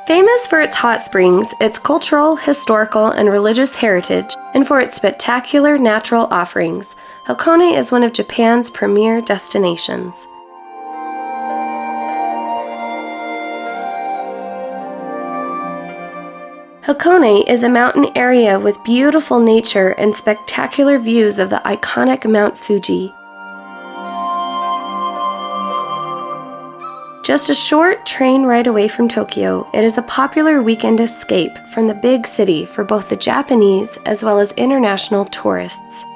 Famous for its hot springs, its cultural, historical, and religious heritage, and for its spectacular natural offerings, Hakone is one of Japan's premier destinations. Hakone is a mountain area with beautiful nature and spectacular views of the iconic Mount Fuji. Just a short train ride away from Tokyo, it is a popular weekend escape from the big city for both the Japanese as well as international tourists.